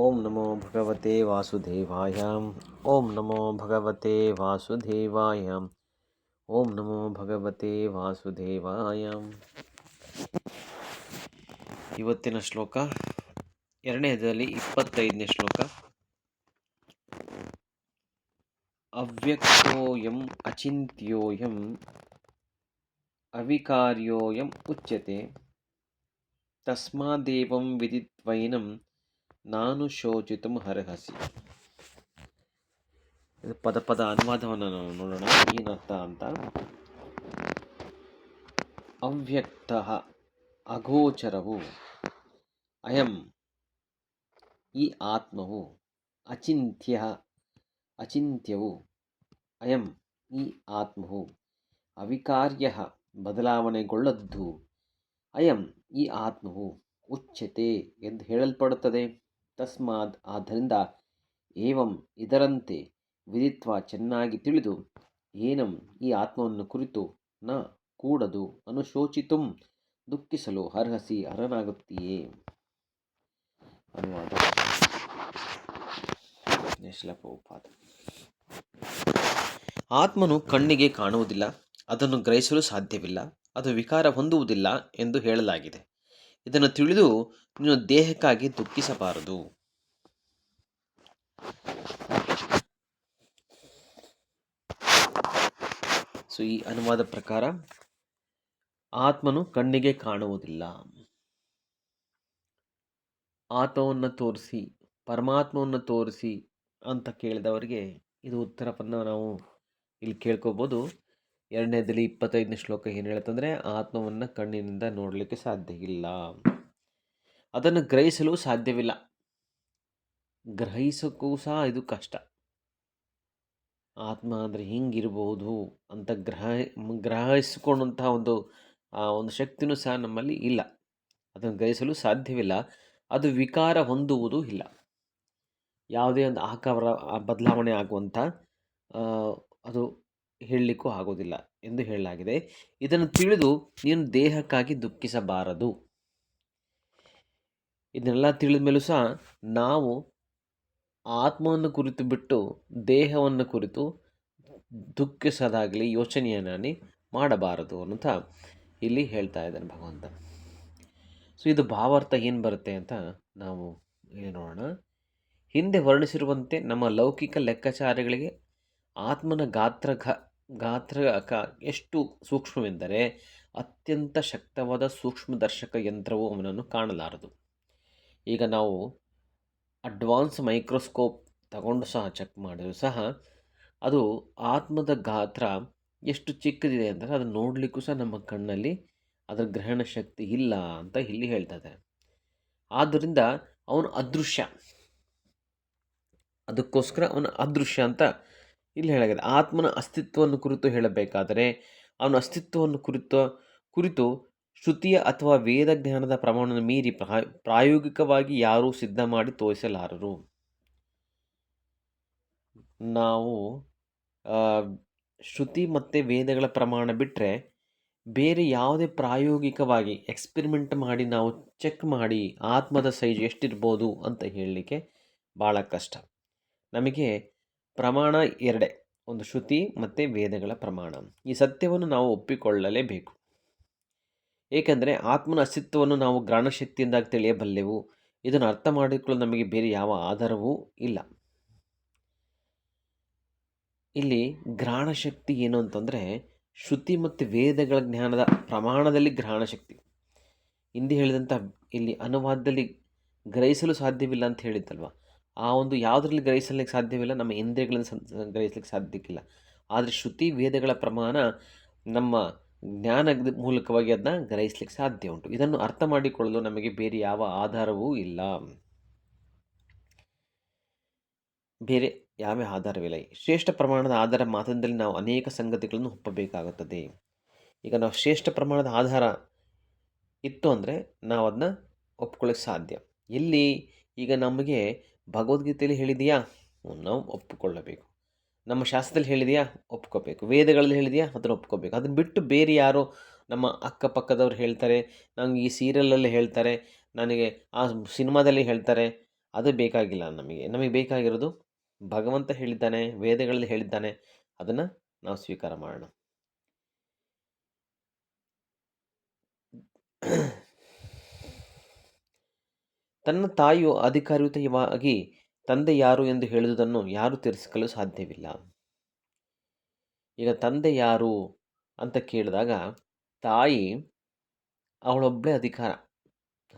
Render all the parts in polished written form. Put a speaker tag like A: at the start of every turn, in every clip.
A: ಓಂ ನಮೋ ಭಗವತೆ ವಾಸುದೇವಾಯ. ಓಂ ನಮೋ ಭಗವತೆ ವಾಸುದೇವಾಯ. ಓಂ ನಮೋ ಭಗವತೆ ವಾಸುದೇವಾಯ. ಇವತ್ತಿನ ಶ್ಲೋಕ ಎರಡನೇದಲ್ಲಿ 25ನೇ ಶ್ಲೋಕ. ಅವ್ಯಕ್ತೋಯಂ ಅಚಿಂತ್ಯೋಯಂ ಅವಿಕಾರ್ಯೋಯಂ ಉಚ್ಯತೆ ತಸ್ಮಾದೇವಂ ವಿದಿತ್ವೈನಂ ನಾನು ಶೋಚಿತುಂ ಅರ್ಹಸಿ. ಪದ ಅನುವಾದವನ್ನು ನಾವು ನೋಡೋಣ, ಏನರ್ಥ ಅಂತ. ಅವ್ಯಕ್ತ ಅಗೋಚರವು ಅಯಂ ಈ ಆತ್ಮವು, ಅಚಿಂತ್ಯವು ಅಯಂ ಈ ಆತ್ಮವು, ಅವಿಕಾರ್ಯ ಬದಲಾವಣೆಗೊಳ್ಳದ್ದು ಅಯಂ ಈ ಆತ್ಮವು, ಉಚ್ಯತೆ ಎಂದು ಹೇಳಲ್ಪಡುತ್ತದೆ. ತಸ್ಮಾದ್ ಆದ್ದರಿಂದ, ಏವಂ ಇದರಂತೆ, ವಿದಿತ್ವ ಚೆನ್ನಾಗಿ ತಿಳಿದು, ಏನಂ ಈ ಆತ್ಮವನ್ನು ಕುರಿತು, ನ ಕೂಡದು, ಅನುಶೋಚಿತುಂ ದುಃಖಿಸಲು ಅರ್ಹಸಿ ಅರ್ಹನಾಗುತ್ತೀಯೇ. ಅನುವಾದ ಶ್ರೀಲಪ್ರಭುಪಾದ. ಆತ್ಮನು ಕಣ್ಣಿಗೆ ಕಾಣುವುದಿಲ್ಲ, ಅದನ್ನು ಗ್ರಹಿಸಲು ಸಾಧ್ಯವಿಲ್ಲ, ಅದು ವಿಕಾರ ಹೊಂದುವುದಿಲ್ಲ ಎಂದು ಹೇಳಲಾಗಿದೆ. ಇದನ್ನು ತಿಳಿದು ನೀನು ದೇಹಕ್ಕಾಗಿ ದುಃಖಿಸಬಾರದು. ಸೊ ಈ ಅನುವಾದ ಪ್ರಕಾರ ಆತ್ಮನು ಕಣ್ಣಿಗೆ ಕಾಣುವುದಿಲ್ಲ. ಆತ್ಮವನ್ನು ತೋರಿಸಿ, ಪರಮಾತ್ಮವನ್ನು ತೋರಿಸಿ ಅಂತ ಕೇಳಿದವರಿಗೆ ಇದು ಉತ್ತರವನ್ನು ನಾವು ಇಲ್ಲಿ ಕೇಳ್ಕೋಬೋದು. ಎರಡನೇದಲ್ಲಿ 25ನೇ ಶ್ಲೋಕ ಏನು ಹೇಳುತ್ತಂದರೆ, ಆತ್ಮವನ್ನು ಕಣ್ಣಿನಿಂದ ನೋಡಲಿಕ್ಕೆ ಸಾಧ್ಯ ಇಲ್ಲ, ಅದನ್ನು ಗ್ರಹಿಸಲು ಸಾಧ್ಯವಿಲ್ಲ. ಗ್ರಹಿಸೋಕ್ಕೂ ಸಹ ಇದು ಕಷ್ಟ. ಆತ್ಮ ಅಂದರೆ ಹಿಂಗಿರ್ಬೋದು ಅಂತ ಗ್ರಹಿಸಿಕೊಂಡಂತಹ ಒಂದು ಶಕ್ತಿನೂ ಸಹ ನಮ್ಮಲ್ಲಿ ಇಲ್ಲ. ಅದನ್ನು ಗ್ರಹಿಸಲು ಸಾಧ್ಯವಿಲ್ಲ. ಅದು ವಿಕಾರ ಹೊಂದುವುದೂ ಇಲ್ಲ. ಯಾವುದೇ ಒಂದು ಆಕಾರ ಬದಲಾವಣೆ ಆಗುವಂಥ ಅದು ಹೇಳಲಿಕ್ಕೂ ಆಗೋದಿಲ್ಲ ಎಂದು ಹೇಳಲಾಗಿದೆ. ಇದನ್ನು ತಿಳಿದು ನೀನು ದೇಹಕ್ಕಾಗಿ ದುಃಖಿಸಬಾರದು. ಇದನ್ನೆಲ್ಲ ತಿಳಿದ ಮೇಲೂ ಸಹ ನಾವು ಆತ್ಮವನ್ನು ಕುರಿತು ಬಿಟ್ಟು ದೇಹವನ್ನು ಕುರಿತು ದುಃಖಿಸೋದಾಗಲಿ ಯೋಚನೆಯನ್ನೇ ಮಾಡಬಾರದು ಅಂತ ಇಲ್ಲಿ ಹೇಳ್ತಾ ಇದ್ದಾನೆ ಭಗವಂತ. ಸೊ ಇದು ಭಾವಾರ್ಥ ಏನು ಬರುತ್ತೆ ಅಂತ ನಾವು ನೋಡೋಣ. ಹಿಂದೆ ವರ್ಣಿಸಿರುವಂತೆ ನಮ್ಮ ಲೌಕಿಕ ಲೆಕ್ಕಾಚಾರಗಳಿಗೆ ಆತ್ಮನ ಗಾತ್ರ ಎಷ್ಟು ಸೂಕ್ಷ್ಮವೆಂದರೆ ಅತ್ಯಂತ ಶಕ್ತವಾದ ಸೂಕ್ಷ್ಮದರ್ಶಕ ಯಂತ್ರವು ಅವನನ್ನು ಕಾಣಲಾರದು. ಈಗ ನಾವು ಅಡ್ವಾನ್ಸ್ ಮೈಕ್ರೋಸ್ಕೋಪ್ ತಗೊಂಡು ಸಹ ಚೆಕ್ ಮಾಡಿದ್ರು ಸಹ ಅದು ಆತ್ಮದ ಗಾತ್ರ ಎಷ್ಟು ಚಿಕ್ಕದಿದೆ ಅಂದರೆ ಅದನ್ನು ನೋಡಲಿಕ್ಕೂ ಸಹ ನಮ್ಮ ಕಣ್ಣಲ್ಲಿ ಅದರ ಗ್ರಹಣ ಶಕ್ತಿ ಇಲ್ಲ ಅಂತ ಇಲ್ಲಿ ಹೇಳ್ತಾ ಇದ್ದಾರೆ. ಆದ್ದರಿಂದ ಅವನು ಅದೃಶ್ಯ, ಅದಕ್ಕೋಸ್ಕರ ಅವನ ಅದೃಶ್ಯ ಅಂತ ಇಲ್ಲಿ ಹೇಳಲಾಗಿದೆ. ಆತ್ಮನ ಅಸ್ತಿತ್ವವನ್ನು ಕುರಿತು ಹೇಳಬೇಕಾದರೆ ಅವನ ಅಸ್ತಿತ್ವವನ್ನು ಕುರಿತು ಶ್ರುತಿಯ ಅಥವಾ ವೇದ ಜ್ಞಾನದ ಪ್ರಮಾಣವನ್ನು ಮೀರಿ ಪ್ರಾಯೋಗಿಕವಾಗಿ ಯಾರೂ ಸಿದ್ಧ ಮಾಡಿ ತೋರಿಸಲಾರರು. ನಾವು ಶ್ರುತಿ ಮತ್ತು ವೇದಗಳ ಪ್ರಮಾಣ ಬಿಟ್ಟರೆ ಬೇರೆ ಯಾವುದೇ ಪ್ರಾಯೋಗಿಕವಾಗಿ ಎಕ್ಸ್ಪೆರಿಮೆಂಟ್ ಮಾಡಿ ನಾವು ಚೆಕ್ ಮಾಡಿ ಆತ್ಮದ ಸೈಜ್ ಎಷ್ಟಿರ್ಬೋದು ಅಂತ ಹೇಳಲಿಕ್ಕೆ ಭಾಳ ಕಷ್ಟ. ನಮಗೆ ಪ್ರಮಾಣ ಎರಡೇ, ಒಂದು ಶ್ರುತಿ ಮತ್ತು ವೇದಗಳ ಪ್ರಮಾಣ. ಈ ಸತ್ಯವನ್ನು ನಾವು ಒಪ್ಪಿಕೊಳ್ಳಲೇಬೇಕು. ಏಕೆಂದರೆ ಆತ್ಮನ ಅಸ್ತಿತ್ವವನ್ನು ನಾವು ಗ್ರಹಣಶಕ್ತಿಯಿಂದ ತಿಳಿಯಬಲ್ಲೆವು. ಇದನ್ನು ಅರ್ಥ ಮಾಡಿಕೊಳ್ಳಲು ನಮಗೆ ಬೇರೆ ಯಾವ ಆಧಾರವೂ ಇಲ್ಲ. ಇಲ್ಲಿ ಗ್ರಹಣಶಕ್ತಿ ಏನು ಅಂತಂದರೆ ಶ್ರುತಿ ಮತ್ತು ವೇದಗಳ ಜ್ಞಾನದ ಪ್ರಮಾಣದಲ್ಲಿ ಗ್ರಹಣಶಕ್ತಿ. ಹಿಂದೆ ಹೇಳಿದಂಥ ಇಲ್ಲಿ ಅನುವಾದದಲ್ಲಿ ಗ್ರಹಿಸಲು ಸಾಧ್ಯವಿಲ್ಲ ಅಂತ ಹೇಳಿದ್ದಲ್ವ, ಆ ಒಂದು ಯಾವುದರಲ್ಲಿ ಗ್ರಹಿಸಲಿಕ್ಕೆ ಸಾಧ್ಯವಿಲ್ಲ, ನಮ್ಮ ಇಂದ್ರಿಯಗಳನ್ನು ಗ್ರಹಿಸಲಿಕ್ಕೆ ಸಾಧ್ಯಕ್ಕಿಲ್ಲ. ಆದರೆ ಶ್ರುತಿ ವೇದಗಳ ಪ್ರಮಾಣ ನಮ್ಮ ಜ್ಞಾನದ ಮೂಲಕವಾಗಿ ಅದನ್ನ ಗ್ರಹಿಸಲಿಕ್ಕೆ ಸಾಧ್ಯ ಉಂಟು. ಇದನ್ನು ಅರ್ಥ ಮಾಡಿಕೊಳ್ಳಲು ನಮಗೆ ಬೇರೆ ಯಾವ ಆಧಾರವೂ ಇಲ್ಲ, ಬೇರೆ ಯಾವ ಆಧಾರವಿಲ್ಲ. ಶ್ರೇಷ್ಠ ಪ್ರಮಾಣದ ಆಧಾರ ಮಾತ್ರದಲ್ಲಿ ನಾವು ಅನೇಕ ಸಂಗತಿಗಳನ್ನು ಒಪ್ಪಬೇಕಾಗುತ್ತದೆ. ಈಗ ನಾವು ಶ್ರೇಷ್ಠ ಪ್ರಮಾಣದ ಆಧಾರ ಇತ್ತು ಅಂದರೆ ನಾವು ಅದನ್ನ ಒಪ್ಕೊಳ್ಳೋಕ್ಕೆ ಸಾಧ್ಯ. ಇಲ್ಲಿ ಈಗ ನಮಗೆ ಭಗವದ್ಗೀತೆಯಲ್ಲಿ ಹೇಳಿದೆಯಾ, ನಾವು ಒಪ್ಪಿಕೊಳ್ಳಬೇಕು. ನಮ್ಮ ಶಾಸ್ತ್ರದಲ್ಲಿ ಹೇಳಿದೆಯಾ, ಒಪ್ಕೋಬೇಕು. ವೇದಗಳಲ್ಲಿ ಹೇಳಿದೆಯಾ, ಅದನ್ನು ಒಪ್ಕೋಬೇಕು. ಅದನ್ನು ಬಿಟ್ಟು ಬೇರೆ ಯಾರೋ ನಮ್ಮ ಅಕ್ಕಪಕ್ಕದವ್ರು ಹೇಳ್ತಾರೆ, ನಂಗೆ ಈ ಸೀರಿಯಲಲ್ಲಿ ಹೇಳ್ತಾರೆ, ನನಗೆ ಆ ಸಿನಿಮಾದಲ್ಲಿ ಹೇಳ್ತಾರೆ, ಅದು ಬೇಕಾಗಿಲ್ಲ ನಮಗೆ. ನಮಗೆ ಬೇಕಾಗಿರೋದು ಭಗವಂತ ಹೇಳಿದ್ದಾನೆ, ವೇದಗಳಲ್ಲಿ ಹೇಳಿದ್ದಾನೆ, ಅದನ್ನು ನಾವು ಸ್ವೀಕಾರ ಮಾಡೋಣ. ತನ್ನ ತಾಯಿಯು ಅಧಿಕಾರಯುತವಾಗಿ ತಂದೆ ಯಾರು ಎಂದು ಹೇಳುವುದನ್ನು ಯಾರು ತಿರಸ್ಕಲು ಸಾಧ್ಯವಿಲ್ಲ. ಈಗ ತಂದೆ ಯಾರು ಅಂತ ಕೇಳಿದಾಗ ತಾಯಿ ಅವಳೊಬ್ಬಳೇ ಅಧಿಕಾರ.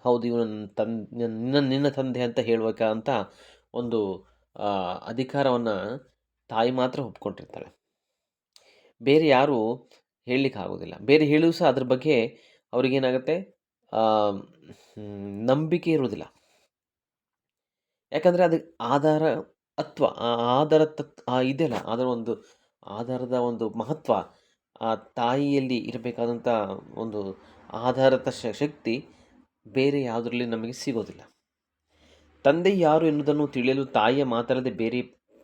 A: ಹೌದು, ಇವನು ನಿನ್ನ ತಂದೆ ಅಂತ ಹೇಳಬೇಕಂತ ಒಂದು ಅಧಿಕಾರವನ್ನು ತಾಯಿ ಮಾತ್ರ ಒಪ್ಕೊಂಡಿರ್ತಾಳೆ. ಬೇರೆ ಯಾರು ಹೇಳಲಿಕ್ಕಾಗೋದಿಲ್ಲ. ಬೇರೆ ಹೇಳೂ ಸಹ ಅದ್ರ ಬಗ್ಗೆ ಅವ್ರಿಗೇನಾಗುತ್ತೆ, ನಂಬಿಕೆ ಇರುವುದಿಲ್ಲ. ಯಾಕಂದರೆ ಅದಕ್ಕೆ ಆಧಾರತ್ವ, ಆಧಾರ ಇದೆಯಲ್ಲ, ಅದರ ಒಂದು ಆಧಾರದ ಒಂದು ಮಹತ್ವ, ಆ ತಾಯಿಯಲ್ಲಿ ಇರಬೇಕಾದಂಥ ಒಂದು ಆಧಾರದ ಶಕ್ತಿ ಬೇರೆ ಯಾವುದರಲ್ಲಿ ನಮಗೆ ಸಿಗೋದಿಲ್ಲ. ತಂದೆ ಯಾರು ಎನ್ನುವುದನ್ನು ತಿಳಿಯಲು ತಾಯಿಯ ಮಾತಲ್ಲದೆ ಬೇರೆ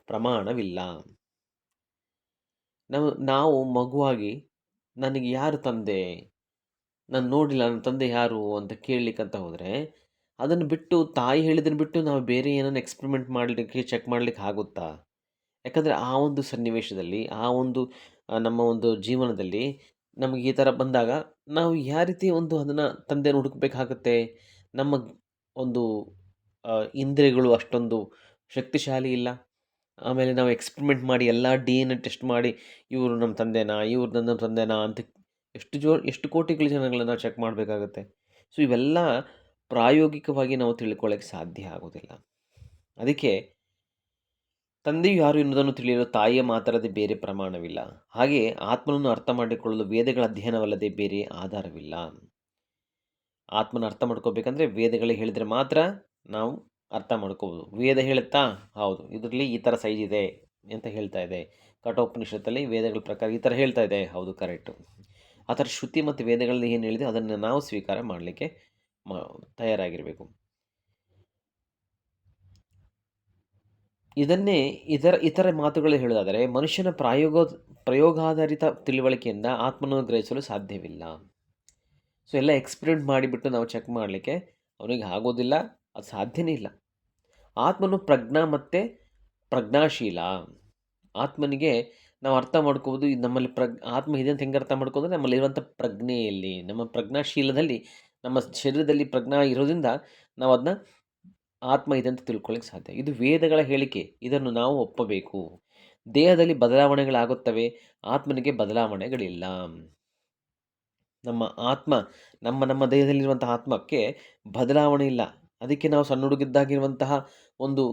A: ಪ್ರಮಾಣವಿಲ್ಲ. ನಾವು ಮಗುವಾಗಿ ನನಗೆ ಯಾರು ತಂದೆ, ನಾನು ನೋಡಿಲ್ಲ, ನನ್ನ ತಂದೆ ಯಾರು ಅಂತ ಕೇಳಲಿಕ್ಕಂತ ಹೋದರೆ, ಅದನ್ನು ಬಿಟ್ಟು, ತಾಯಿ ಹೇಳಿದ್ದನ್ನು ಬಿಟ್ಟು ನಾವು ಬೇರೆ ಏನನ್ನು ಎಕ್ಸ್ಪೆರಿಮೆಂಟ್ ಮಾಡಲಿಕ್ಕೆ, ಚೆಕ್ ಮಾಡಲಿಕ್ಕೆ ಆಗುತ್ತಾ? ಯಾಕಂದರೆ ಆ ಒಂದು ಸನ್ನಿವೇಶದಲ್ಲಿ, ಆ ಒಂದು ನಮ್ಮ ಒಂದು ಜೀವನದಲ್ಲಿ ನಮಗೆ ಈ ಥರ ಬಂದಾಗ ನಾವು ಯಾವ ರೀತಿ ಒಂದು ಅದನ್ನು ತಂದೆಯನ್ನು ಹುಡುಕಬೇಕಾಗತ್ತೆ? ನಮ್ಮ ಒಂದು ಇಂದ್ರಿಯಗಳು ಅಷ್ಟೊಂದು ಶಕ್ತಿಶಾಲಿ ಇಲ್ಲ. ಆಮೇಲೆ ನಾವು ಎಕ್ಸ್ಪೆರಿಮೆಂಟ್ ಮಾಡಿ ಎಲ್ಲ DNA ಟೆಸ್ಟ್ ಮಾಡಿ ಇವರು ನಮ್ಮ ತಂದೆನಾ, ಇವ್ರು ನನ್ನ ತಂದೆನಾ ಅಂತ ಎಷ್ಟು ಕೋಟಿಗಳ ಜನಗಳನ್ನ ನಾವು ಚೆಕ್ ಮಾಡಬೇಕಾಗತ್ತೆ. ಸೊ ಇವೆಲ್ಲ ಪ್ರಾಯೋಗಿಕವಾಗಿ ನಾವು ತಿಳ್ಕೊಳ್ಳೋಕ್ಕೆ ಸಾಧ್ಯ ಆಗೋದಿಲ್ಲ. ಅದಕ್ಕೆ ತಂದೆಯು ಯಾರು ಎನ್ನುವುದನ್ನು ತಿಳಿಯಲು ತಾಯಿಯ ಮಾತಲ್ಲದೆ ಬೇರೆ ಪ್ರಮಾಣವಿಲ್ಲ. ಹಾಗೆ ಆತ್ಮನನ್ನು ಅರ್ಥ ಮಾಡಿಕೊಳ್ಳಲು ವೇದಗಳ ಅಧ್ಯಯನವಲ್ಲದೆ ಬೇರೆ ಆಧಾರವಿಲ್ಲ. ಆತ್ಮನ ಅರ್ಥ ಮಾಡ್ಕೋಬೇಕಂದ್ರೆ ವೇದಗಳೇ ಹೇಳಿದರೆ ಮಾತ್ರ ನಾವು ಅರ್ಥ ಮಾಡ್ಕೋಬೋದು. ವೇದ ಹೇಳುತ್ತಾ, ಹೌದು ಇದರಲ್ಲಿ ಈ ಥರ ಸೈಜ್ ಇದೆ ಅಂತ ಹೇಳ್ತಾ ಇದೆ, ಕಠೋಪನಿಷತ್ತಲ್ಲಿ ವೇದಗಳ ಪ್ರಕಾರ ಈ ಥರ ಹೇಳ್ತಾ ಇದೆ, ಹೌದು ಕರೆಕ್ಟು. ಆ ಥರ ಶ್ರುತಿ ಮತ್ತು ವೇದಗಳಲ್ಲಿ ಏನು ಹೇಳಿದೆ ಅದನ್ನು ನಾವು ಸ್ವೀಕಾರ ಮಾಡಲಿಕ್ಕೆ ತಯಾರಾಗಿರಬೇಕು. ಇದನ್ನೇ ಇತರ ಮಾತುಗಳಲ್ಲಿ ಹೇಳೋದಾದರೆ, ಮನುಷ್ಯನ ಪ್ರಯೋಗಾಧಾರಿತ ತಿಳುವಳಿಕೆಯಿಂದ ಆತ್ಮನನ್ನು ಗ್ರಹಿಸಲು ಸಾಧ್ಯವಿಲ್ಲ. ಸೊ ಎಲ್ಲ ಎಕ್ಸ್ಪೆರಿಮೆಂಟ್ ಮಾಡಿಬಿಟ್ಟು ನಾವು ಚೆಕ್ ಮಾಡಲಿಕ್ಕೆ ಅವನಿಗೆ ಆಗೋದಿಲ್ಲ, ಅದು ಸಾಧ್ಯನೇ ಇಲ್ಲ. ಆತ್ಮನು ಪ್ರಜ್ಞಾ ಮತ್ತು ಪ್ರಜ್ಞಾಶೀಲ. ಆತ್ಮನಿಗೆ ನಾವು ಅರ್ಥ ಮಾಡ್ಕೋಬೋದು, ನಮ್ಮಲ್ಲಿ ಆತ್ಮ ಇದೆ ಅಂತ ಹೆಂಗೆ ಅರ್ಥ ಮಾಡ್ಕೋದ್ರೆ, ನಮ್ಮಲ್ಲಿರುವಂಥ ಪ್ರಜ್ಞೆಯಲ್ಲಿ, ನಮ್ಮ ಪ್ರಜ್ಞಾಶೀಲದಲ್ಲಿ, ನಮ್ಮ ಶರೀರದಲ್ಲಿ ಪ್ರಜ್ಞಾ ಇರೋದ್ರಿಂದ ನಾವು ಅದನ್ನ ಆತ್ಮ ಇದೆ ಅಂತ ತಿಳ್ಕೊಳ್ಳಿಕ್ಕೆ ಸಾಧ್ಯ. ಇದು ವೇದಗಳ ಹೇಳಿಕೆ, ಇದನ್ನು ನಾವು ಒಪ್ಪಬೇಕು. ದೇಹದಲ್ಲಿ ಬದಲಾವಣೆಗಳಾಗುತ್ತವೆ, ಆತ್ಮನಿಗೆ ಬದಲಾವಣೆಗಳಿಲ್ಲ. ನಮ್ಮ ಆತ್ಮ, ನಮ್ಮ ದೇಹದಲ್ಲಿರುವಂಥ ಆತ್ಮಕ್ಕೆ ಬದಲಾವಣೆ ಇಲ್ಲ. ಅದಕ್ಕೆ ನಾವು ಸಣ್ಣ ಹುಡುಗಿದ್ದಾಗಿರುವಂತಹ ಒಂದು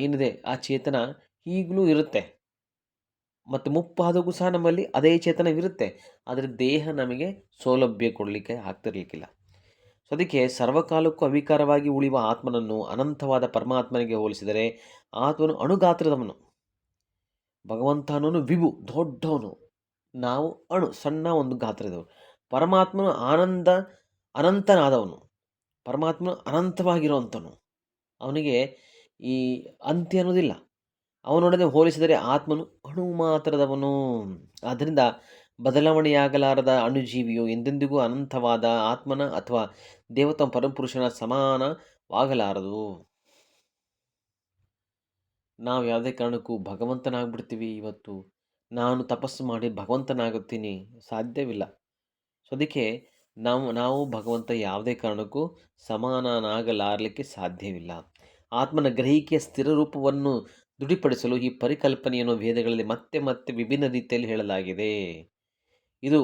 A: ಏನಿದೆ ಆ ಚೇತನ ಈಗಲೂ ಇರುತ್ತೆ, ಮತ್ತು ಮುಪ್ಪಾದಾಗೂ ಸಹ ನಮ್ಮಲ್ಲಿ ಅದೇ ಚೇತನವಿರುತ್ತೆ. ಆದರೆ ದೇಹ ನಮಗೆ ಸೌಲಭ್ಯ ಕೊಡಲಿಕ್ಕೆ ಆಗ್ತಿರ್ಲಿಕ್ಕಿಲ್ಲ. ಸೊ ಅದಕ್ಕೆ ಸರ್ವಕಾಲಕ್ಕೂ ಅವಿಕಾರವಾಗಿ ಉಳಿಯುವ ಆತ್ಮನನ್ನು ಅನಂತವಾದ ಪರಮಾತ್ಮನಿಗೆ ಹೋಲಿಸಿದರೆ ಆತ್ಮನು ಅಣುಗಾತ್ರದವನು. ಭಗವಂತನೂ ವಿಭು, ದೊಡ್ಡವನು, ನಾವು ಅಣು, ಸಣ್ಣ ಒಂದು ಗಾತ್ರದವನು. ಪರಮಾತ್ಮನು ಅನಂತನಾದವನು. ಪರಮಾತ್ಮನು ಅನಂತವಾಗಿರುವಂಥವನು. ಅವನಿಗೆ ಈ ಅಂತ್ಯ ಅನ್ನೋದಿಲ್ಲ. ಅವನೊಡನೆ ಹೋಲಿಸಿದರೆ ಆತ್ಮನು ಅಣು ಮಾತ್ರದವನು. ಆದ್ದರಿಂದ ಬದಲಾವಣೆಯಾಗಲಾರದ ಅಣುಜೀವಿಯು ಎಂದೆಂದಿಗೂ ಅನಂತವಾದ ಆತ್ಮನ ಅಥವಾ ದೇವತಾ ಪರಮಪುರುಷನ ಸಮಾನವಾಗಲಾರದು. ನಾವು ಯಾವುದೇ ಕಾರಣಕ್ಕೂ ಭಗವಂತನಾಗ್ಬಿಡ್ತೀವಿ, ಇವತ್ತು ನಾನು ತಪಸ್ಸು ಮಾಡಿ ಭಗವಂತನಾಗುತ್ತೀನಿ, ಸಾಧ್ಯವಿಲ್ಲ. ಸೊ ಅದಕ್ಕೆ ನಾವು ಭಗವಂತ ಯಾವುದೇ ಕಾರಣಕ್ಕೂ ಸಮಾನನಾಗಲಾರಲಿಕ್ಕೆ ಸಾಧ್ಯವಿಲ್ಲ. ಆತ್ಮನ ಗ್ರಹಿಕೆಯ ಸ್ಥಿರ ರೂಪವನ್ನು ದೃಢಪಡಿಸಲು ಈ ಪರಿಕಲ್ಪನೆಯನ್ನು ವೇದಗಳಲ್ಲಿ ಮತ್ತೆ ಮತ್ತೆ ವಿಭಿನ್ನ ರೀತಿಯಲ್ಲಿ ಹೇಳಲಾಗಿದೆ. ಇದು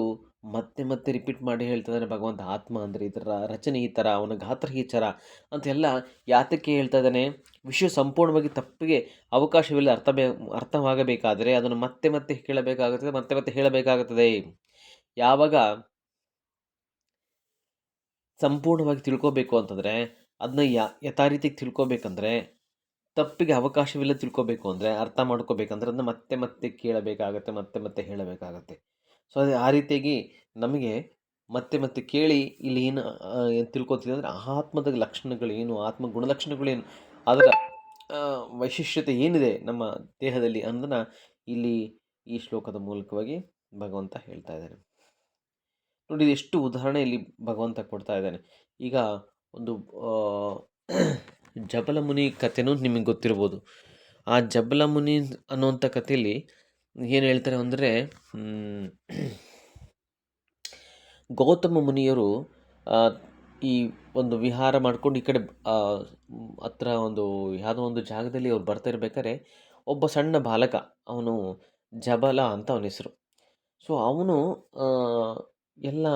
A: ಮತ್ತೆ ಮತ್ತೆ ರಿಪೀಟ್ ಮಾಡಿ ಹೇಳ್ತಿದ್ದಾನೆ ಭಗವಂತ. ಆತ್ಮ ಅಂದರೆ ಇದರ ರಚನೆ ಈ ಥರ, ಅವನ ಗಾತ್ರ ಈ ಥರ ಅಂತೆಲ್ಲ ಯಾತಕ್ಕೆ ಹೇಳ್ತಾ ಇದ್ದಾನೆ? ವಿಷಯ ಸಂಪೂರ್ಣವಾಗಿ ತಪ್ಪಿಗೆ ಅವಕಾಶವಿಲ್ಲ. ಅರ್ಥವಾಗಬೇಕಾದರೆ ಅದನ್ನು ಮತ್ತೆ ಮತ್ತೆ ಕೇಳಬೇಕಾಗುತ್ತದೆ, ಮತ್ತೆ ಮತ್ತೆ ಹೇಳಬೇಕಾಗುತ್ತದೆ. ಯಾವಾಗ ಸಂಪೂರ್ಣವಾಗಿ ತಿಳ್ಕೋಬೇಕು ಅಂತಂದರೆ, ಅದನ್ನ ಯಥಾರೀತಿಗೆ ತಿಳ್ಕೊಬೇಕಂದ್ರೆ, ತಪ್ಪಿಗೆ ಅವಕಾಶವಿಲ್ಲ ತಿಳ್ಕೊಬೇಕು ಅಂದರೆ, ಅರ್ಥ ಮಾಡ್ಕೋಬೇಕಂದ್ರೆ ಅದನ್ನ ಮತ್ತೆ ಮತ್ತೆ ಕೇಳಬೇಕಾಗತ್ತೆ, ಮತ್ತೆ ಮತ್ತೆ ಹೇಳಬೇಕಾಗತ್ತೆ. ಸೊ ಅದೇ ಆ ರೀತಿಯಾಗಿ ನಮಗೆ ಮತ್ತೆ ಮತ್ತೆ ಕೇಳಿ ಇಲ್ಲಿ ಏನು ತಿಳ್ಕೊತೀವಿ ಅಂದರೆ, ಆತ್ಮದ ಲಕ್ಷಣಗಳೇನು, ಆತ್ಮ ಗುಣಲಕ್ಷಣಗಳೇನು, ಅದರ ವೈಶಿಷ್ಟ್ಯತೆ ಏನಿದೆ ನಮ್ಮ ದೇಹದಲ್ಲಿ ಅನ್ನೋದನ್ನು ಇಲ್ಲಿ ಈ ಶ್ಲೋಕದ ಮೂಲಕವಾಗಿ ಭಗವಂತ ಹೇಳ್ತಾ ಇದ್ದಾನೆ. ನೋಡಿ, ಎಷ್ಟು ಉದಾಹರಣೆಯಲ್ಲಿ ಭಗವಂತ ಕೊಡ್ತಾ ಇದ್ದಾನೆ. ಈಗ ಒಂದು ಜಬಲಮುನಿ ಕಥೆನೂ ನಿಮಗೆ ಗೊತ್ತಿರ್ಬೋದು. ಆ ಜಬಲಮುನಿ ಅನ್ನುವಂಥ ಕಥೆಯಲ್ಲಿ ಏನು ಹೇಳ್ತಾರೆ ಅಂದರೆ, ಗೌತಮ ಮುನಿಯರು ಆ, ಈ ಒಂದು ವಿಹಾರ ಮಾಡ್ಕೊಂಡು ಈ ಕಡೆ ಹತ್ರ ಒಂದು ಯಾವುದೋ ಒಂದು ಜಾಗದಲ್ಲಿ ಅವ್ರು ಬರ್ತಾ ಇರ್ಬೇಕಾದ್ರೆ ಒಬ್ಬ ಸಣ್ಣ ಬಾಲಕ, ಅವನು ಜಬಲ ಅಂತ ಅವನ ಹೆಸರು. ಸೊ ಅವನು ಎಲ್ಲ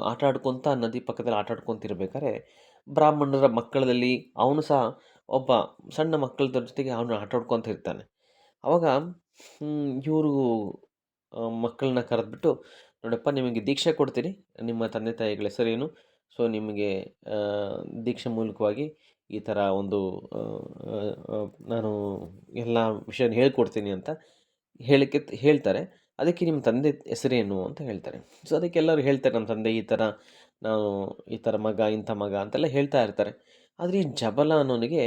A: ಆಟ ಆಡ್ಕೊತ ನದಿ ಪಕ್ಕದಲ್ಲಿ ಆಟ ಆಡ್ಕೊತಿರ್ಬೇಕಾದ್ರೆ ಬ್ರಾಹ್ಮಣರ ಮಕ್ಕಳಲ್ಲಿ ಅವನು ಸಹ ಒಬ್ಬ ಸಣ್ಣ ಮಕ್ಕಳ ಜೊತೆಗೆ ಅವನು ಆಟ ಆಡ್ಕೊತ ಇರ್ತಾನೆ. ಅವಾಗ ಇವರು ಮಕ್ಕಳನ್ನ ಕರೆದ್ಬಿಟ್ಟು, ನೋಡಪ್ಪ ನಿಮಗೆ ದೀಕ್ಷೆ ಕೊಡ್ತೀನಿ, ನಿಮ್ಮ ತಂದೆ ತಾಯಿಗಳ ಹೆಸರೇನು, ಸೊ ನಿಮಗೆ ದೀಕ್ಷೆ ಮೂಲಕವಾಗಿ ಈ ಥರ ಒಂದು ನಾನು ಎಲ್ಲ ವಿಷಯನ ಹೇಳ್ಕೊಡ್ತೀನಿ ಅಂತ ಹೇಳ್ತಾರೆ. ಅದಕ್ಕೆ ನಿಮ್ಮ ತಂದೆ ಹೆಸರೇನು ಅಂತ ಹೇಳ್ತಾರೆ. ಸೊ ಅದಕ್ಕೆ ಎಲ್ಲರೂ ಹೇಳ್ತಾರೆ, ನಮ್ಮ ತಂದೆ ಈ ಥರ, ನಾವು ಈ ಥರ ಮಗ, ಇಂಥ ಮಗ ಅಂತೆಲ್ಲ ಹೇಳ್ತಾ ಇರ್ತಾರೆ. ಆದರೆ ಈ ಜಬಲ ಅನ್ನೋನಿಗೆ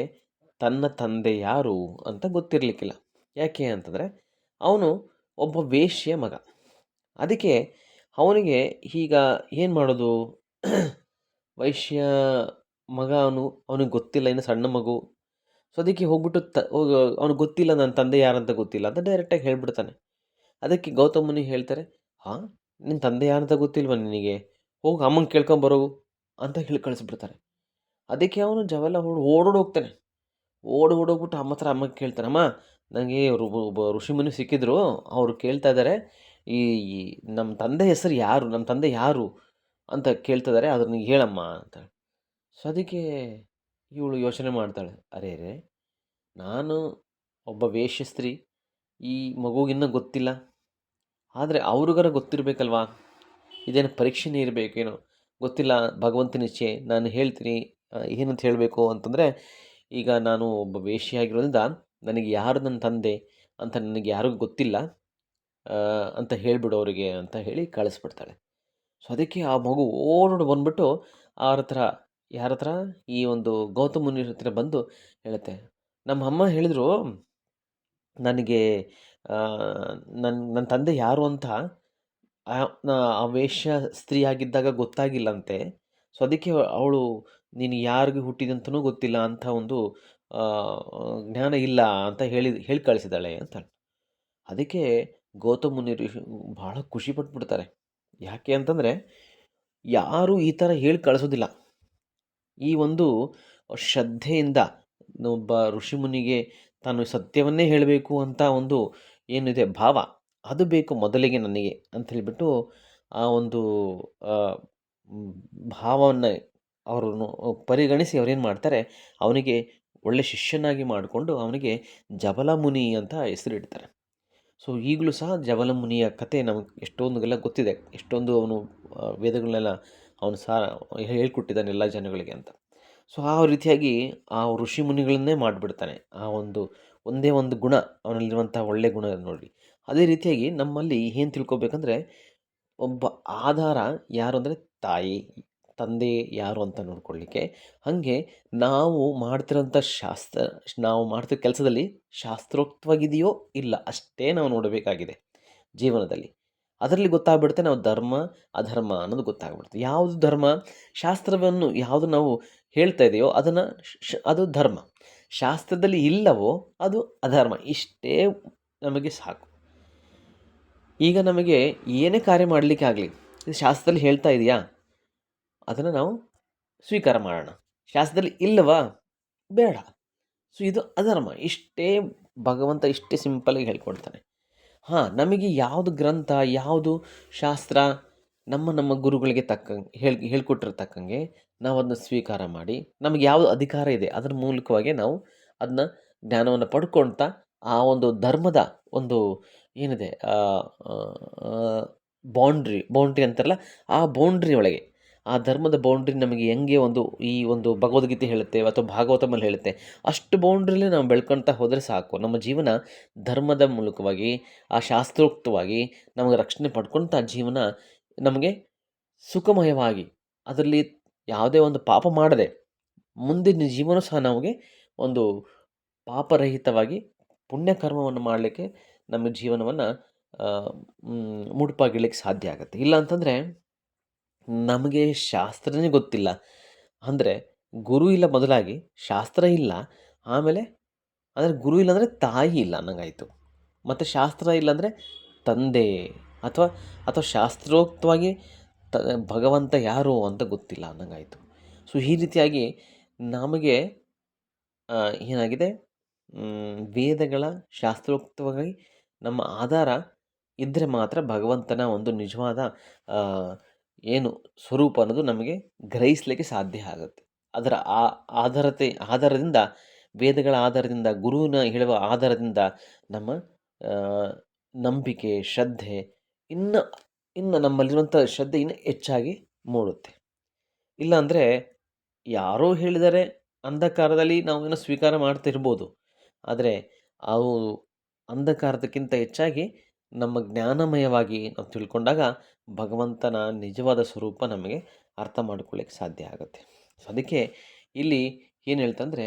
A: ತನ್ನ ತಂದೆ ಯಾರು ಅಂತ ಗೊತ್ತಿರಲಿಕ್ಕಿಲ್ಲ. ಯಾಕೆ ಅಂತಂದರೆ ಅವನು ಒಬ್ಬ ವೇಶ್ಯ ಮಗ. ಅದಕ್ಕೆ ಅವನಿಗೆ ಈಗ ಏನು ಮಾಡೋದು, ವೈಶ್ಯ ಮಗ ಅವನಿಗೆ ಗೊತ್ತಿಲ್ಲ, ಇನ್ನು ಸಣ್ಣ ಮಗು. ಸೊ ಅದಕ್ಕೆ ಹೋಗ್ಬಿಟ್ಟು ಅವ್ನಿಗೆ ಗೊತ್ತಿಲ್ಲ ನನ್ನ ತಂದೆ ಯಾರಂತ ಗೊತ್ತಿಲ್ಲ ಅಂತ ಡೈರೆಕ್ಟಾಗಿ ಹೇಳ್ಬಿಡ್ತಾನೆ. ಅದಕ್ಕೆ ಗೌತಮ್ ಮುನಿ ಹೇಳ್ತಾರೆ, ಹಾಂ ನಿನ್ನ ತಂದೆ ಯಾರಂತ ಗೊತ್ತಿಲ್ವ ನಿನಗೆ, ಹೋಗಿ ಅಮ್ಮಂಗೆ ಕೇಳ್ಕೊಂಬರೋ ಅಂತ ಹೇಳಿ ಕಳಿಸ್ಬಿಡ್ತಾರೆ. ಅದಕ್ಕೆ ಅವನು ಜವಲ್ಲ ಓಡೋಗ್ತಾನೆ. ಓಡೋಗ್ಬಿಟ್ಟು ಅಮ್ಮಗೆ ಕೇಳ್ತಾನೆ, ಅಮ್ಮ ನನಗೆ ಒಬ್ಬ ಋಷಿಮುನಿ ಸಿಕ್ಕಿದ್ರು, ಅವರು ಕೇಳ್ತಾ ಇದ್ದಾರೆ ಈ ನಮ್ಮ ತಂದೆ ಹೆಸರು ಯಾರು, ನಮ್ಮ ತಂದೆ ಯಾರು ಅಂತ ಕೇಳ್ತಿದ್ದಾರೆ, ಅದನ್ನ ಹೇಳಮ್ಮ ಅಂತ. ಸೊ ಅದಕ್ಕೆ ಇವಳು ಯೋಚನೆ ಮಾಡ್ತಾಳೆ, ಅರೇ ನಾನು ಒಬ್ಬ ವೇಶ್ಯ ಸ್ತ್ರೀ, ಈ ಮಗುಗಿನ್ನೂ ಗೊತ್ತಿಲ್ಲ, ಆದರೆ ಅವ್ರಿಗಾರ ಗೊತ್ತಿರಬೇಕಲ್ವಾ, ಇದೇನು ಪರೀಕ್ಷೆನೇ ಇರಬೇಕೇನೋ ಗೊತ್ತಿಲ್ಲ, ಭಗವಂತನ ಇಚ್ಛೆ, ನಾನು ಹೇಳ್ತೀನಿ ಏನಂತ ಹೇಳಬೇಕು ಅಂತಂದರೆ, ಈಗ ನಾನು ಒಬ್ಬ ವೇಶ್ಯಾಗಿರೋದ್ರಿಂದ ನನಗೆ ಯಾರು ನನ್ನ ತಂದೆ ಅಂತ ನನಗೆ ಯಾರಿಗೂ ಗೊತ್ತಿಲ್ಲ ಅಂತ ಹೇಳಿಬಿಡು ಅವರಿಗೆ ಅಂತ ಹೇಳಿ ಕಳಿಸ್ಬಿಡ್ತಾಳೆ. ಸೊ ಅದಕ್ಕೆ ಆ ಮಗು ಓಡೋಡು ಬಂದ್ಬಿಟ್ಟು ಅವ್ರ ಹತ್ರ, ಯಾರ ಹತ್ರ, ಈ ಒಂದು ಗೌತಮ ಮುನಿ ಹತ್ರ ಬಂದು ಹೇಳುತ್ತೆ, ನಮ್ಮ ಅಮ್ಮ ಹೇಳಿದರು ನನಗೆ ನನ್ನ ತಂದೆ ಯಾರು ಅಂತ ಆ ವೇಶ್ಯ ಸ್ತ್ರೀ ಆಗಿದ್ದಾಗ ಗೊತ್ತಾಗಿಲ್ಲಂತೆ. ಸೊ ಅದಕ್ಕೆ ಅವಳು ನೀನು ಯಾರಿಗೆ ಹುಟ್ಟಿದಂತನೂ ಗೊತ್ತಿಲ್ಲ ಅಂತ ಒಂದು ಜ್ಞಾನ ಇಲ್ಲ ಅಂತ ಹೇಳಿ ಕಳಿಸಿದ್ದಾಳೆ ಅಂತ. ಅದಕ್ಕೆ ಗೌತಮ್ ಮುನಿ ಋಷಿ ಭಾಳ ಖುಷಿ ಪಟ್ಬಿಡ್ತಾರೆ. ಯಾಕೆ ಅಂತಂದರೆ ಯಾರೂ ಈ ಥರ ಹೇಳಿ ಕಳಿಸೋದಿಲ್ಲ. ಈ ಒಂದು ಶ್ರದ್ಧೆಯಿಂದ ಒಬ್ಬ ಋಷಿಮುನಿಗೆ ತಾನು ಸತ್ಯವನ್ನೇ ಹೇಳಬೇಕು ಅಂತ ಒಂದು ಏನಿದೆ ಭಾವ, ಅದು ಬೇಕು ಮೊದಲಿಗೆ ನನಗೆ ಅಂತ ಹೇಳಿಬಿಟ್ಟು ಆ ಒಂದು ಭಾವವನ್ನು ಅವರನ್ನು ಪರಿಗಣಿಸಿ ಅವ್ರೇನು ಮಾಡ್ತಾರೆ, ಅವನಿಗೆ ಒಳ್ಳೆ ಶಿಷ್ಯನಾಗಿ ಮಾಡಿಕೊಂಡು ಅವನಿಗೆ ಜಬಲಮುನಿ ಅಂತ ಹೆಸರಿಡ್ತಾರೆ. ಸೊ ಈಗಲೂ ಸಹ ಜಬಲಮುನಿಯ ಕತೆ ನಮಗೆ ಎಷ್ಟೊಂದುಗೆಲ್ಲ ಗೊತ್ತಿದೆ, ಎಷ್ಟೊಂದು ಅವನು ವೇದಗಳನ್ನೆಲ್ಲ ಅವನು ಸಹ ಹೇಳ್ಕೊಟ್ಟಿದ್ದಾನೆ ಎಲ್ಲ ಜನಗಳಿಗೆ ಅಂತ. ಸೊ ಆ ರೀತಿಯಾಗಿ ಆ ಋಷಿ ಮುನಿಗಳನ್ನೇ ಮಾಡಿಬಿಡ್ತಾನೆ. ಆ ಒಂದೇ ಒಂದು ಗುಣ ಅವನಲ್ಲಿರುವಂಥ ಒಳ್ಳೆಯ ಗುಣ ನೋಡಿ. ಅದೇ ರೀತಿಯಾಗಿ ನಮ್ಮಲ್ಲಿ ಏನು ತಿಳ್ಕೊಬೇಕಂದ್ರೆ, ಒಬ್ಬ ಆಧಾರ ಯಾರು ಅಂದರೆ ತಾಯಿ, ತಂದೆ ಯಾರು ಅಂತ ನೋಡ್ಕೊಳ್ಳಿಕ್ಕೆ. ಹಾಗೆ ನಾವು ಮಾಡ್ತಿರೋಂಥ ನಾವು ಮಾಡ್ತಿರೋ ಕೆಲಸದಲ್ಲಿ ಶಾಸ್ತ್ರೋಕ್ತವಾಗಿದೆಯೋ ಇಲ್ಲ ಅಷ್ಟೇ ನಾವು ನೋಡಬೇಕಾಗಿದೆ ಜೀವನದಲ್ಲಿ. ಅದರಲ್ಲಿ ಗೊತ್ತಾಗ್ಬಿಡುತ್ತೆ ನಾವು ಧರ್ಮ ಅಧರ್ಮ ಅನ್ನೋದು ಗೊತ್ತಾಗ್ಬಿಡುತ್ತೆ. ಯಾವುದು ಧರ್ಮ, ಶಾಸ್ತ್ರವನ್ನು ಯಾವುದು ನಾವು ಹೇಳ್ತಾ ಇದೆಯೋ ಅದನ್ನು ಅದು ಧರ್ಮ, ಶಾಸ್ತ್ರದಲ್ಲಿ ಇಲ್ಲವೋ ಅದು ಅಧರ್ಮ. ಇಷ್ಟೇ ನಮಗೆ ಸಾಕು. ಈಗ ನಮಗೆ ಏನೇ ಕಾರ್ಯ ಮಾಡಲಿಕ್ಕೆ ಆಗಲಿ, ಇದು ಶಾಸ್ತ್ರದಲ್ಲಿ ಹೇಳ್ತಾ ಇದೆಯಾ, ಅದನ್ನು ನಾವು ಸ್ವೀಕಾರ ಮಾಡೋಣ. ಶಾಸ್ತ್ರದಲ್ಲಿ ಇಲ್ಲವಾ, ಬೇಡ. ಸೊ ಇದು ಅಧರ್ಮ. ಇಷ್ಟೇ ಭಗವಂತ ಇಷ್ಟೇ ಸಿಂಪಲಾಗಿ ಹೇಳ್ಕೊಡ್ತಾನೆ. ಹಾಂ, ನಮಗೆ ಯಾವುದು ಗ್ರಂಥ, ಯಾವುದು ಶಾಸ್ತ್ರ ನಮ್ಮ ಗುರುಗಳಿಗೆ ಹೇಳ್ಕೊಟ್ಟಿರ್ತಕ್ಕಂಗೆ ನಾವು ಅದನ್ನ ಸ್ವೀಕಾರ ಮಾಡಿ, ನಮಗೆ ಯಾವುದು ಅಧಿಕಾರ ಇದೆ ಅದರ ಮೂಲಕವಾಗಿ ನಾವು ಅದನ್ನ ಜ್ಞಾನವನ್ನು ಪಡ್ಕೊಳ್ತಾ ಆ ಒಂದು ಧರ್ಮದ ಒಂದು ಏನಿದೆ ಬೌಂಡ್ರಿ ಅಂತಾರಲ್ಲ, ಆ ಬೌಂಡ್ರಿ ಒಳಗೆ, ಆ ಧರ್ಮದ ಬೌಂಡ್ರಿ ನಮಗೆ ಹೆಂಗೆ ಈ ಒಂದು ಭಗವದ್ಗೀತೆ ಹೇಳುತ್ತೆ ಅಥವಾ ಭಾಗವತಮಲ್ಲಿ ಹೇಳುತ್ತೆ, ಅಷ್ಟು ಬೌಂಡ್ರಿಲೇ ನಾವು ಬೆಳ್ಕೊಳ್ತಾ ಹೋದರೆ ಸಾಕು. ನಮ್ಮ ಜೀವನ ಧರ್ಮದ ಮೂಲಕವಾಗಿ, ಆ ಶಾಸ್ತ್ರೋಕ್ತವಾಗಿ ನಮಗೆ ರಕ್ಷಣೆ ಪಡ್ಕೊಳ್ತಾ ಜೀವನ ನಮಗೆ ಸುಖಮಯವಾಗಿ, ಅದರಲ್ಲಿ ಯಾವುದೇ ಒಂದು ಪಾಪ ಮಾಡದೆ ಮುಂದಿನ ಜೀವನ ಸಹ ನಮಗೆ ಒಂದು ಪಾಪರಹಿತವಾಗಿ ಪುಣ್ಯಕರ್ಮವನ್ನು ಮಾಡಲಿಕ್ಕೆ ನಮ್ಮ ಜೀವನವನ್ನು ಮುಡುಪಾಗಿಡ್ಲಿಕ್ಕೆ ಸಾಧ್ಯ ಆಗುತ್ತೆ. ಇಲ್ಲ ಅಂತಂದರೆ ನಮಗೆ ಶಾಸ್ತ್ರನೇ ಗೊತ್ತಿಲ್ಲ ಅಂದರೆ ಗುರು ಇಲ್ಲ ಮೊದಲಾಗಿ, ಶಾಸ್ತ್ರ ಇಲ್ಲ, ಆಮೇಲೆ ಅಂದರೆ ಗುರು ಇಲ್ಲಾಂದರೆ ತಾಯಿ ಇಲ್ಲ ಅನ್ನಂಗಾಯಿತು. ಮತ್ತು ಶಾಸ್ತ್ರ ಇಲ್ಲಾಂದರೆ ತಂದೆ ಅಥವಾ ಅಥವಾ ಶಾಸ್ತ್ರೋಕ್ತವಾಗಿ ತ ಭಗವಂತ ಯಾರು ಅಂತ ಗೊತ್ತಿಲ್ಲ ಅನ್ನಂಗಾಯಿತು. ಸೊ ಈ ರೀತಿಯಾಗಿ ನಮಗೆ ಏನಾಗಿದೆ, ವೇದಗಳ ಶಾಸ್ತ್ರೋಕ್ತವಾಗಿ ನಮ್ಮ ಆಧಾರ ಇದ್ದರೆ ಮಾತ್ರ ಭಗವಂತನ ಒಂದು ನಿಜವಾದ ಏನು ಸ್ವರೂಪ ಅನ್ನೋದು ನಮಗೆ ಗ್ರಹಿಸಲಿಕ್ಕೆ ಸಾಧ್ಯ ಆಗುತ್ತೆ. ಅದರ ಆಧಾರದಿಂದ, ವೇದಗಳ ಆಧಾರದಿಂದ, ಗುರುವಿನ ಹೇಳುವ ಆಧಾರದಿಂದ ನಮ್ಮ ನಂಬಿಕೆ, ಶ್ರದ್ಧೆ ಇನ್ನು ನಮ್ಮಲ್ಲಿರುವಂಥ ಶ್ರದ್ಧೆ ಇನ್ನೂ ಹೆಚ್ಚಾಗಿ ಮೂಡುತ್ತೆ. ಇಲ್ಲಾಂದರೆ ಯಾರೋ ಹೇಳಿದರೆ ಅಂಧಕಾರದಲ್ಲಿ ನಾವು ಏನೋ ಸ್ವೀಕಾರ ಮಾಡ್ತಿರ್ಬೋದು. ಆದರೆ ಅವು ಅಂಧಕಾರದಕ್ಕಿಂತ ಹೆಚ್ಚಾಗಿ ನಮ್ಮ ಜ್ಞಾನಮಯವಾಗಿ ನಾವು ತಿಳ್ಕೊಂಡಾಗ ಭಗವಂತನ ನಿಜವಾದ ಸ್ವರೂಪ ನಮಗೆ ಅರ್ಥ ಮಾಡ್ಕೊಳ್ಳಿಕ್ಕೆ ಸಾಧ್ಯ ಆಗುತ್ತೆ. ಸೊ ಅದಕ್ಕೆ ಇಲ್ಲಿ ಏನು ಹೇಳ್ತಂದರೆ,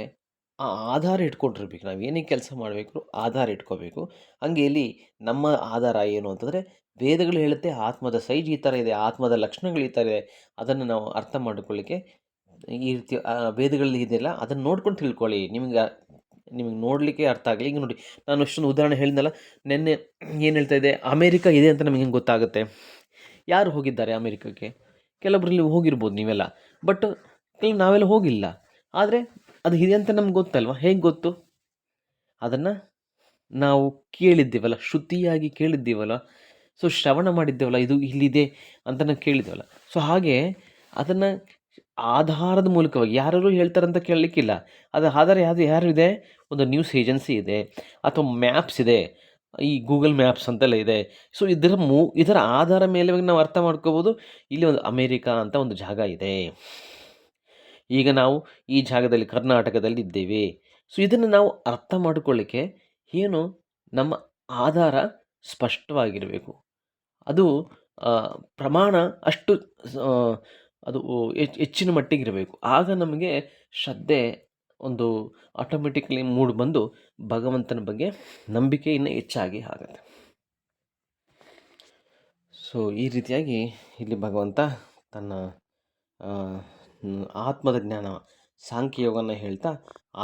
A: ಆ ಆಧಾರ ಇಟ್ಕೊಂಡಿರ್ಬೇಕು. ನಾವು ಏನೇ ಕೆಲಸ ಮಾಡಬೇಕು ಆಧಾರ ಇಟ್ಕೋಬೇಕು. ಹಂಗೆ ಇಲ್ಲಿ ನಮ್ಮ ಆಧಾರ ಏನು ಅಂತಂದರೆ, ವೇದಗಳು ಹೇಳುತ್ತೆ ಆತ್ಮದ ಸೈಜ್ ಈ ಥರ ಇದೆ, ಆತ್ಮದ ಲಕ್ಷಣಗಳು ಈ ಥರ ಇದೆ. ಅದನ್ನು ನಾವು ಅರ್ಥ ಮಾಡ್ಕೊಳ್ಳಿಕ್ಕೆ ಈ ರೀತಿ ವೇದಗಳಲ್ಲಿ ಇದೆಯಲ್ಲ, ಅದನ್ನು ನೋಡ್ಕೊಂಡು ತಿಳ್ಕೊಳ್ಳಿ. ನಿಮ್ಗೆ ನೋಡಲಿಕ್ಕೆ ಅರ್ಥ ಆಗಲಿ. ಈಗ ನೋಡಿ, ನಾನು ಅಷ್ಟೊಂದು ಉದಾಹರಣೆ ಹೇಳಿದ್ನಲ್ಲ, ನೆನ್ನೆ ಏನು ಹೇಳ್ತಾ ಇದೆ, ಅಮೇರಿಕ ಇದೆ ಅಂತ ನಮಗೆ ಹೆಂಗೆ ಗೊತ್ತಾಗುತ್ತೆ? ಯಾರು ಹೋಗಿದ್ದಾರೆ ಅಮೇರಿಕಕ್ಕೆ? ಕೆಲವೊಬ್ಬರಲ್ಲಿ ಹೋಗಿರ್ಬೋದು ನೀವೆಲ್ಲ, ಬಟ್ ನಾವೆಲ್ಲ ಹೋಗಿಲ್ಲ. ಆದರೆ ಅದು ಇದೆ ಅಂತ ನಮ್ಗೆ ಗೊತ್ತಲ್ವ? ಹೇಗೆ ಗೊತ್ತು? ಅದನ್ನು ನಾವು ಕೇಳಿದ್ದೀವಲ್ಲ, ಶ್ರುತಿಯಾಗಿ ಕೇಳಿದ್ದೀವಲ್ಲ, ಸೊ ಶ್ರವಣ ಮಾಡಿದ್ದೇವಲ್ಲ, ಇದು ಇಲ್ಲಿದೆ ಅಂತ ನಾವು ಕೇಳಿದ್ದೇವಲ್ಲ. ಸೊ ಹಾಗೆ ಅದನ್ನು ಆಧಾರದ ಮೂಲಕವಾಗಿ ಯಾರು ಹೇಳ್ತಾರಂತ ಕೇಳಲಿಕ್ಕಿಲ್ಲ. ಅದು ಆಧಾರ ಯಾರು ಇದೆ? ಒಂದು ನ್ಯೂಸ್ ಏಜೆನ್ಸಿ ಇದೆ, ಅಥವಾ ಮ್ಯಾಪ್ಸ್ ಇದೆ, ಈ ಗೂಗಲ್ ಮ್ಯಾಪ್ಸ್ ಅಂತೆಲ್ಲ ಇದೆ. ಸೊ ಇದರ ಆಧಾರ ಮೇಲೆ ನಾವು ಅರ್ಥ ಮಾಡ್ಕೋಬೋದು, ಇಲ್ಲಿ ಒಂದು ಅಮೇರಿಕಾ ಅಂತ ಒಂದು ಜಾಗ ಇದೆ, ಈಗ ನಾವು ಈ ಜಾಗದಲ್ಲಿ ಕರ್ನಾಟಕದಲ್ಲಿ ಇದ್ದೇವೆ. ಸೊ ಇದನ್ನು ನಾವು ಅರ್ಥ ಮಾಡಿಕೊಳ್ಳಿಕ್ಕೆ ಏನು, ನಮ್ಮ ಆಧಾರ ಸ್ಪಷ್ಟವಾಗಿರಬೇಕು. ಅದು ಪ್ರಮಾಣ ಅಷ್ಟು ಅದು ಹೆಚ್ಚಿನ ಮಟ್ಟಿಗಿರಬೇಕು. ಆಗ ನಮಗೆ ಶ್ರದ್ಧೆ ಒಂದು ಆಟೋಮೆಟಿಕ್ಲಿ ಬಂದು ಭಗವಂತನ ಬಗ್ಗೆ ನಂಬಿಕೆ ಇನ್ನೂ ಹೆಚ್ಚಾಗಿ ಆಗುತ್ತೆ. ಸೊ ಈ ರೀತಿಯಾಗಿ ಇಲ್ಲಿ ಭಗವಂತ ತನ್ನ ಆತ್ಮದ ಜ್ಞಾನ, ಸಾಂಖ್ಯಯೋಗವನ್ನು ಹೇಳ್ತಾ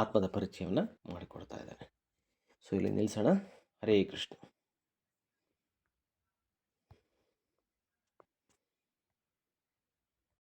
A: ಆತ್ಮದ ಪರಿಚಯವನ್ನು ಮಾಡಿಕೊಡ್ತಾ ಇದ್ದಾನೆ. ಸೊ ಇಲ್ಲಿ ನಿಲ್ಲಿಸೋಣ. ಹರೇ ಕೃಷ್ಣ.